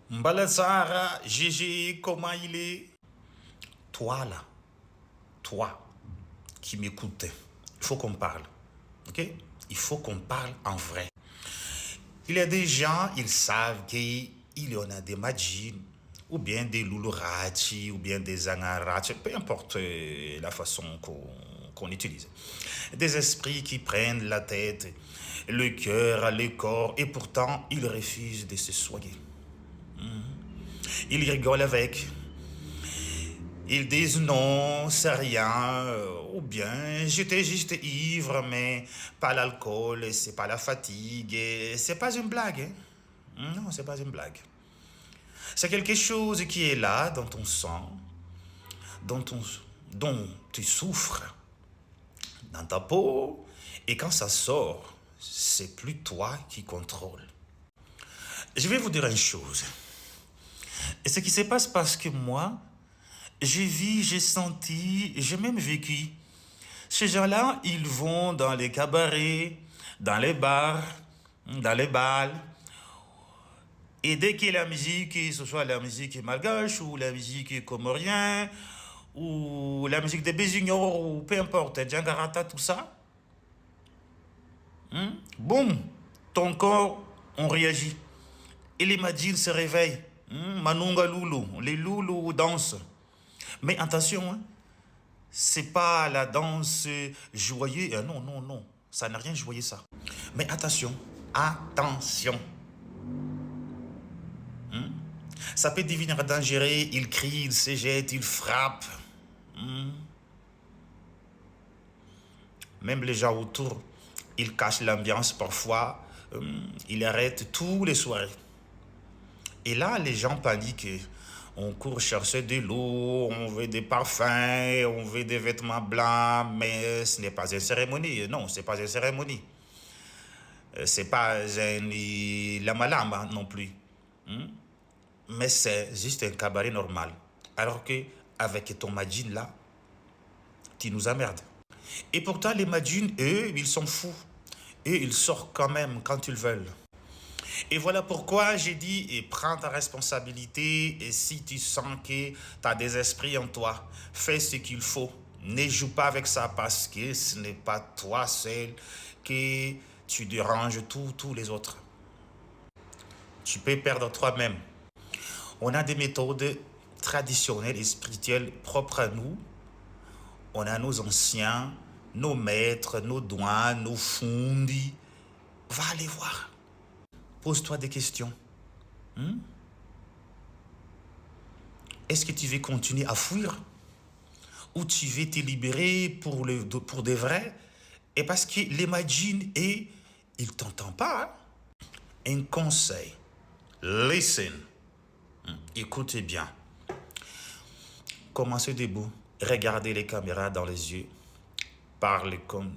Mbalassara, GG, comment il est? Toi là, toi qui m'écoutes, il faut qu'on parle. Ok? Il faut qu'on parle en vrai. Il y a des gens, ils savent qu'il y en a des magines, ou bien des loulurati, ou bien des angarati, peu importe la façon qu'on utilise. Des esprits qui prennent la tête, le cœur, le corps, et pourtant ils refusent de se soigner. Ils rigolent avec. Ils disent non, c'est rien, ou bien j'étais juste ivre, mais pas l'alcool, c'est pas la fatigue, et c'est pas une blague. Non, c'est pas une blague. C'est quelque chose qui est là dans ton sang, dont, ton, dont tu souffres, dans ta peau, et quand ça sort, c'est plus toi qui contrôle. Je vais vous dire une chose. Et ce qui se passe parce que moi, j'ai vu, j'ai senti, j'ai même vécu. Ces gens-là, ils vont dans les cabarets, dans les bars, dans les balles. Et dès qu'il y a la musique, que ce soit la musique malgache ou la musique comorienne, ou la musique des Bésignors, ou peu importe, Djangarata, tout ça, boum, ton corps, on réagit. Et les Madjils se réveillent. Manunga Loulou, les Loulous dansent. Mais attention, hein, c'est pas la danse joyeuse. Non, non, non. Ça n'a rien de joyeux, ça. Mais attention, attention. Ça peut devenir dangereux. Il crie, il se jette, il frappe. Même les gens autour, ils cachent l'ambiance parfois. Ils arrêtent tous les soirées. Et là, les gens paniquent. On court chercher de l'eau, on veut des parfums, on veut des vêtements blancs, mais ce n'est pas une cérémonie. Non, ce n'est pas une cérémonie. C'est pas un lama lama non plus. Mais c'est juste un cabaret normal. Alors que avec ton Majin là, tu nous emmerdes. Et pourtant, les Majin, eux, ils sont fous. Et ils sortent quand même quand ils veulent. Et voilà pourquoi j'ai dit, et prends ta responsabilité, et si tu sens que tu as des esprits en toi, fais ce qu'il faut. Ne joue pas avec ça parce que ce n'est pas toi seul que tu déranges tous les autres. Tu peux perdre toi-même. On a des méthodes traditionnelles et spirituelles propres à nous. On a nos anciens, nos maîtres, nos doigts, nos fundis. Va aller voir. Pose-toi des questions. Est-ce que tu veux continuer à fuir? Ou tu veux te libérer pour de vrai? Et parce que l'imagine et il ne t'entend pas. Un conseil. Listen. Écoutez bien. Commencez debout. Regardez les caméras dans les yeux. Parlez comme